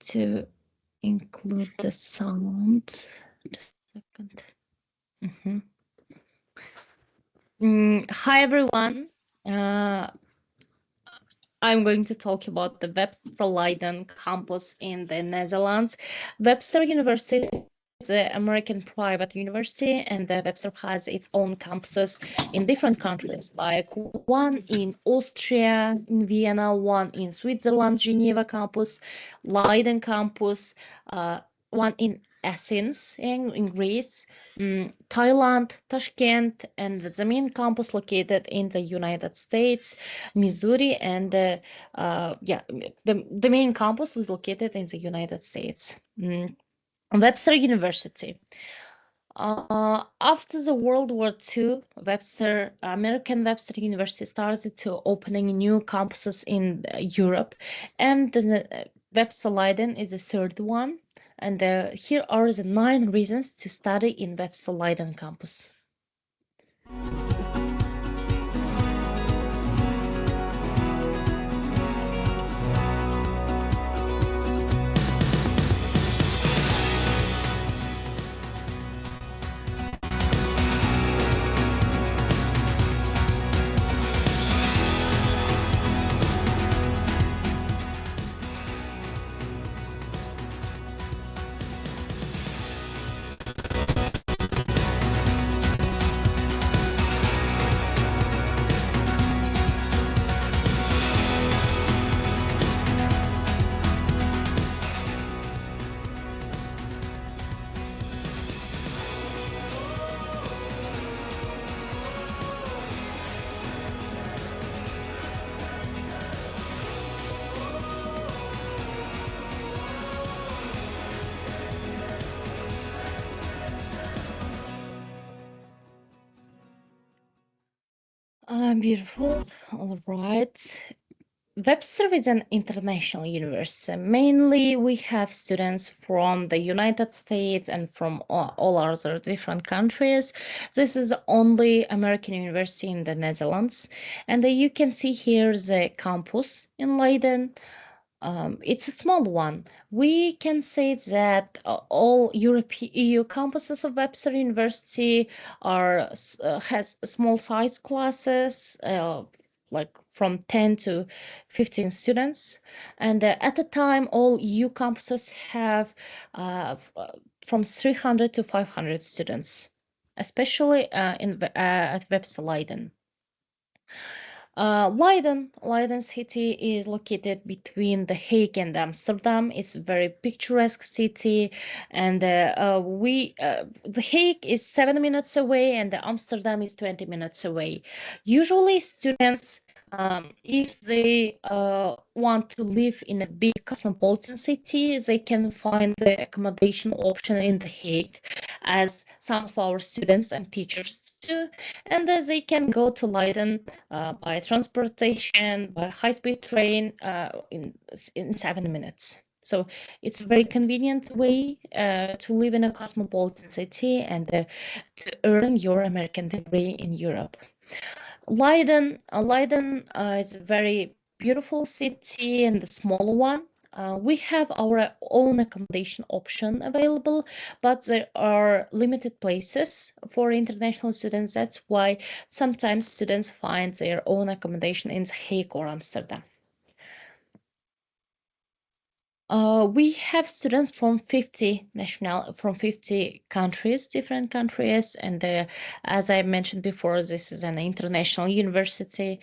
to include the sound. Just a second. Hi, everyone. I'm going to talk about the Webster Leiden campus in the Netherlands. Webster University is an American private university, and the Webster has its own campuses in different countries, like one in Austria, in Vienna, one in Switzerland, Geneva campus, Leiden campus, one in Athens in Greece, Thailand, Tashkent, and the main campus located in the United States, Missouri, and the main campus is located in the United States. Webster University. After the World War II, American Webster University started to opening new campuses in Europe, and the Webster Leiden is the third one. And here are the 9 reasons to study in Webster Leiden campus. Beautiful. All right. Webster is an international university. Mainly, we have students from the United States and from all other different countries. This is the only American university in the Netherlands. And you can see here the campus in Leiden. It's a small one. We can say that all European EU campuses of Webster University has small size classes, like from 10 to 15 students. And at the time, all EU campuses have from 300 to 500 students, especially at Webster Leiden. Leiden city is located between The Hague and Amsterdam. It's a very picturesque city, and The Hague is 7 minutes away, and Amsterdam is 20 minutes away. Usually, students, if they want to live in a big cosmopolitan city, they can find the accommodation option in The Hague, as some of our students and teachers do, and they can go to Leiden by transportation, by high-speed train in 7 minutes. So it's a very convenient way to live in a cosmopolitan city and to earn your American degree in Europe. Leiden is a very beautiful city and a small one. We have our own accommodation option available, but there are limited places for international students. That's why sometimes students find their own accommodation in The Hague or Amsterdam. We have students from 50 countries, different countries, and as I mentioned before, this is an international university.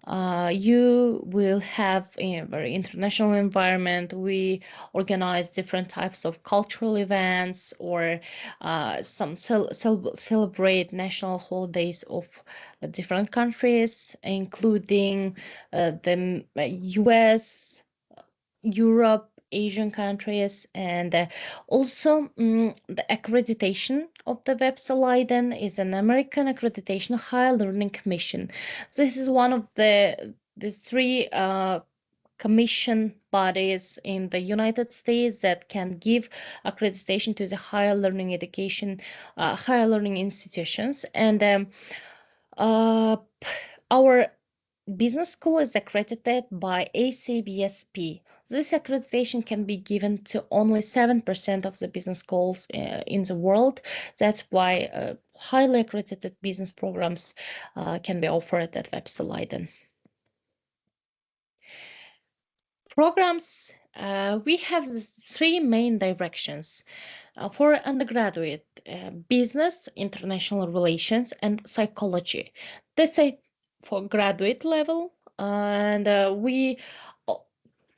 You will have a very international environment. We organize different types of cultural events or some celebrate national holidays of different countries, including the US, Europe, Asian countries, and also the accreditation of the Webster Leiden is an American Accreditation Higher Learning Commission. This is one of the 3 commission bodies in the United States that can give accreditation to the higher learning education, higher learning institutions, and our business school is accredited by ACBSP. This accreditation can be given to only 7% of the business schools in the world. That's why highly accredited business programs can be offered at Webster Leiden. Programs, we have these three main directions. For undergraduate, business, international relations, and psychology. That's a for graduate level, and we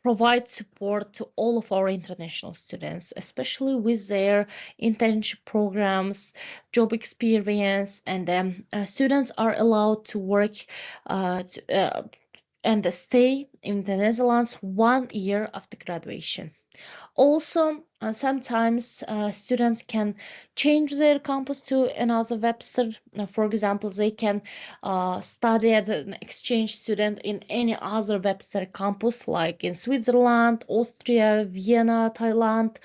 provide support to all of our international students, especially with their internship programs, job experience, and students are allowed to work and stay in the Netherlands 1 year after graduation. Also, sometimes students can change their campus to another Webster. For example, they can study as an exchange student in any other Webster campus, like in Switzerland, Austria, Vienna, Thailand,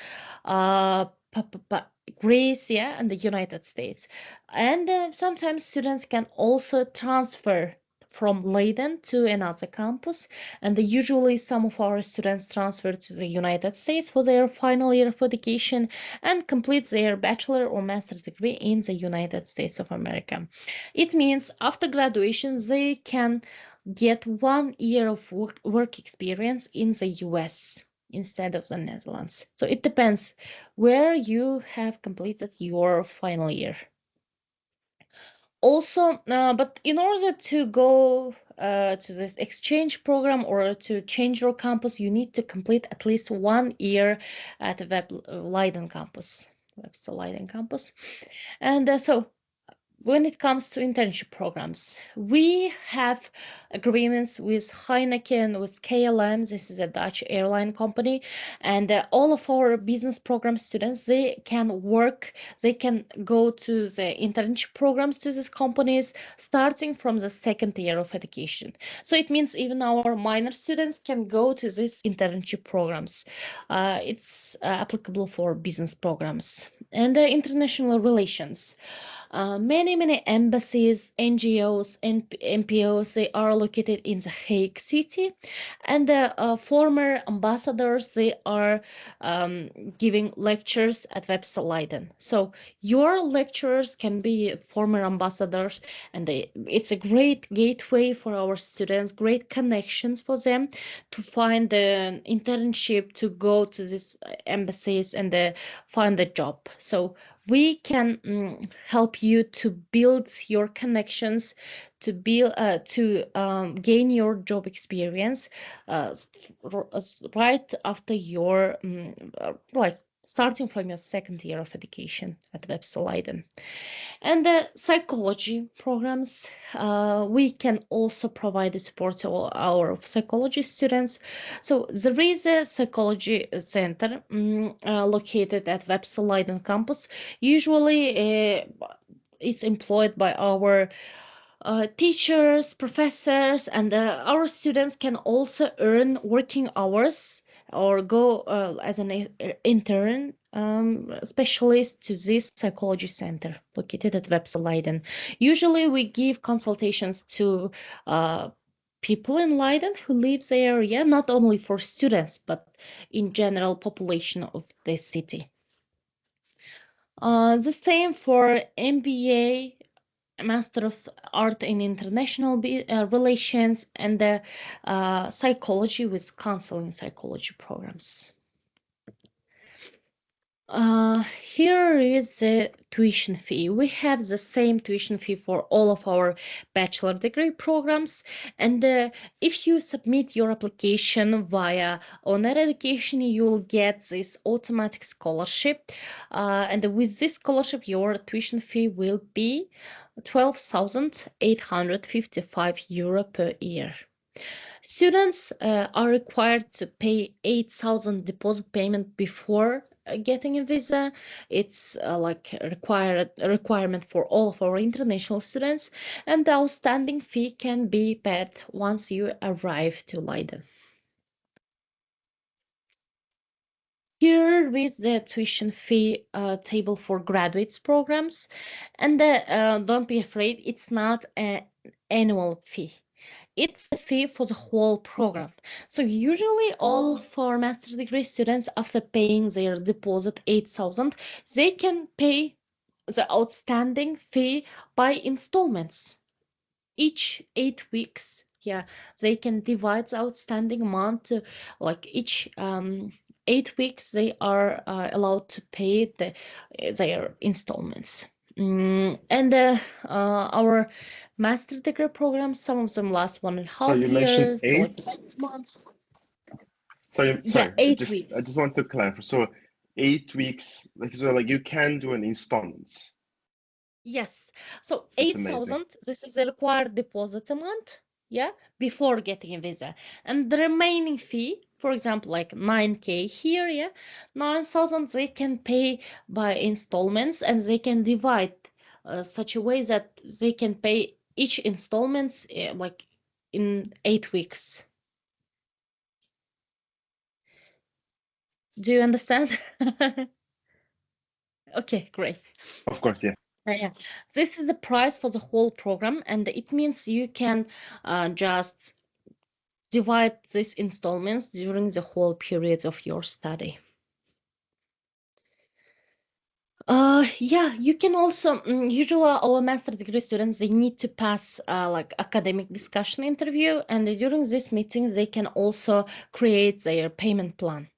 Greece, yeah, and the United States. And sometimes students can also transfer from Leiden to another campus, and usually some of our students transfer to the United States for their final year of education and complete their bachelor or master's degree in the United States of America. It means after graduation, they can get 1 year of work experience in the US instead of the Netherlands. So it depends where you have completed your final year. Also, but in order to go to this exchange program or to change your campus, you need to complete at least 1 year at the Leiden campus, Webster Leiden campus. And so when it comes to internship programs, we have agreements with Heineken, with KLM. This is a Dutch airline company, and all of our business program students, they can work, they can go to the internship programs to these companies starting from the second year of education. So it means even our minor students can go to these internship programs. It's applicable for business programs and international relations. Many embassies, NGOs, and NPOs, they are located in the Hague city, and the former ambassadors, they are giving lectures at Webster Leiden. So your lecturers can be former ambassadors, and it's a great gateway for our students, great connections for them to find the internship, to go to these embassies and find a job. So we can help you to build your connections, to build gain your job experience right after your like starting from your second year of education at Webster Leiden. And the psychology programs, we can also provide the support to all our psychology students. So there is a psychology center located at Webster Leiden campus. Usually it's employed by our teachers, professors, and our students can also earn working hours or go as an intern specialist to this psychology center located at Webster Leiden. Usually we give consultations to people in Leiden who live the area, not only for students, but in general population of the city. The same for MBA, Master of Art in International Relations, and the psychology with counseling psychology programs. Here is the tuition fee. We have the same tuition fee for all of our bachelor degree programs. And if you submit your application via Oner Education, you'll get this automatic scholarship. And with this scholarship, your tuition fee will be 12,855 euro per year. Students are required to pay 8,000 deposit payment before getting a visa. It's like a requirement for all of our international students, and the outstanding fee can be paid once you arrive to Leiden. Here with the tuition fee table for graduates programs, and don't be afraid, it's not an annual fee. it's the fee for the whole program. So usually all for master's degree students, after paying their deposit 8,000, they can pay the outstanding fee by installments each 8 weeks. Yeah, they can divide the outstanding amount to, like, each 8 weeks they are allowed to pay their installments. And our master degree programs, some of them last one and a So half you mentioned years to like 8. 6 months. Sorry, Yeah, sorry. 8 weeks. I just want to clarify. So 8 weeks, like you can do an installments. Yes. So That's amazing. 8,000, this is the required deposit amount, yeah, before getting a visa. And the remaining fee, for example, like 9K here, yeah, 9,000 they can pay by installments, and they can divide such a way that they can pay each installments like in 8 weeks. Do you understand? Okay, great. Of course, yeah. Yeah, this is the price for the whole program, and it means you can just divide these installments during the whole period of your study. Yeah, you can also, usually our master degree students, they need to pass like academic discussion interview, and during these meetings, they can also create their payment plan.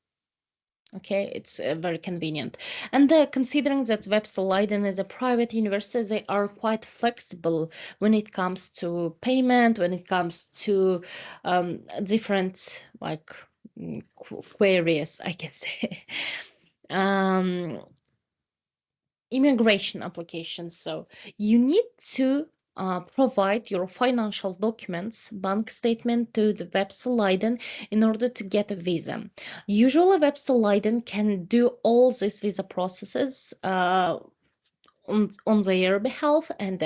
Okay, it's very convenient. And considering that Webster Leiden is a private university, they are quite flexible when it comes to payment, when it comes to different like queries, I can say. um, Immigration applications. So you need to provide your financial documents, bank statement to the Webster Leiden in order to get a visa. Usually, Webster Leiden can do all these visa processes on their behalf, and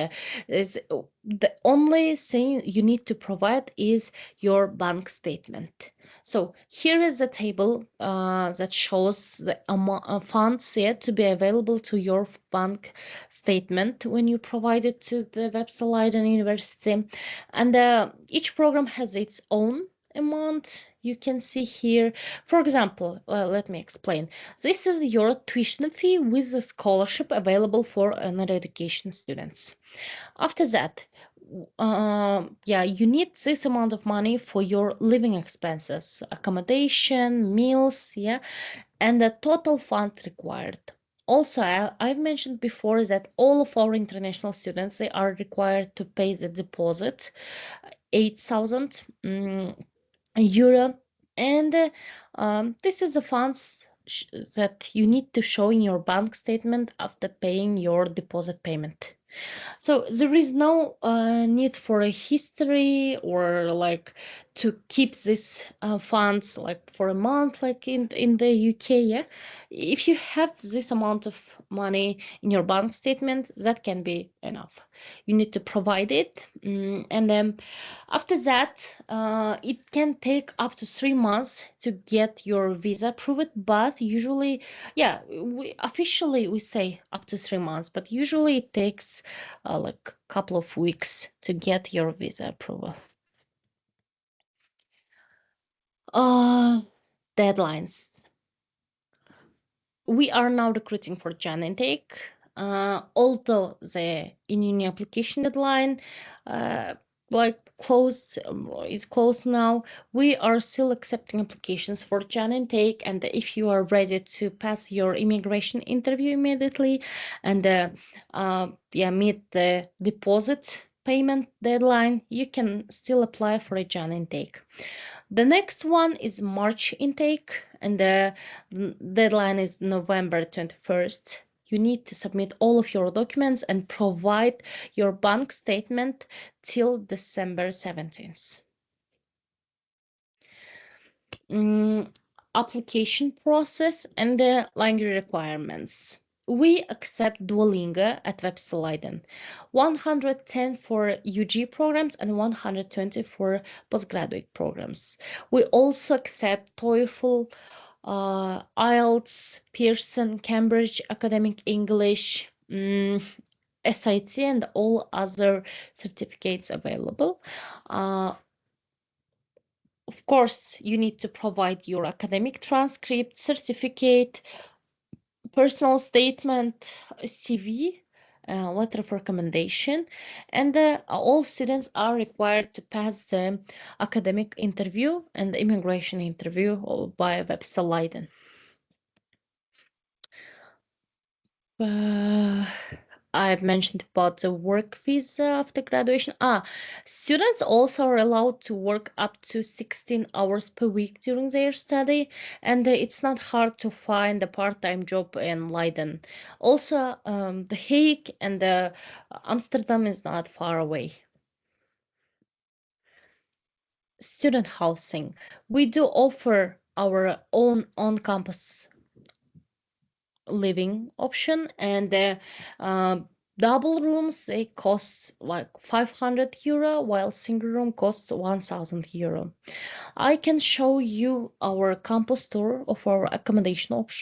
the only thing you need to provide is your bank statement. So here is a table that shows the amount of funds yet to be available to your bank statement when you provide it to the Webster Leiden University. And each program has its own amount. You can see here, for example, let me explain. This is your tuition fee with the scholarship available for Oner education students. After that, yeah, you need this amount of money for your living expenses, accommodation, meals, yeah, and the total fund required. Also, I've mentioned before that all of our international students, they are required to pay the deposit, 8,000 euro, and this is the funds that you need to show in your bank statement after paying your deposit payment. So there is no need for a history or like to keep these funds like for a month, like in the UK. Yeah, if you have this amount of money in your bank statement, that can be enough. You need to provide it, and then after that, it can take up to 3 months to get your visa approved. But usually, yeah, we officially we say up to 3 months, but usually it takes like a couple of weeks to get your visa approval. Uh, Deadlines. We are now recruiting for Jan intake. Although the in-uni application deadline uh, like closed is closed now, we are still accepting applications for Jan intake. And if you are ready to pass your immigration interview immediately and yeah, meet the deposit payment deadline, you can still apply for a Jan intake. The next one is March intake, and the deadline is November 21st. You need to submit all of your documents and provide your bank statement till December 17th. Application process and the language requirements. We accept Duolingo at Webster Leiden, 110 for UG programs and 120 for postgraduate programs. We also accept TOEFL, IELTS, Pearson, Cambridge Academic English, SIT, and all other certificates available. Of course, you need to provide your academic transcript, certificate, personal statement, CV, letter of recommendation, and all students are required to pass the academic interview and the immigration interview by Webster Leiden. Uh, I've mentioned about the work visa after graduation. Students also are allowed to work up to 16 hours per week during their study, and it's not hard to find a part-time job in Leiden. Also, The Hague and Amsterdam is not far away. Student housing. We do offer our own on-campus living option, and the double rooms, they cost like 500 euro, while single room costs 1000 euro. I can show you our campus tour of our accommodation options.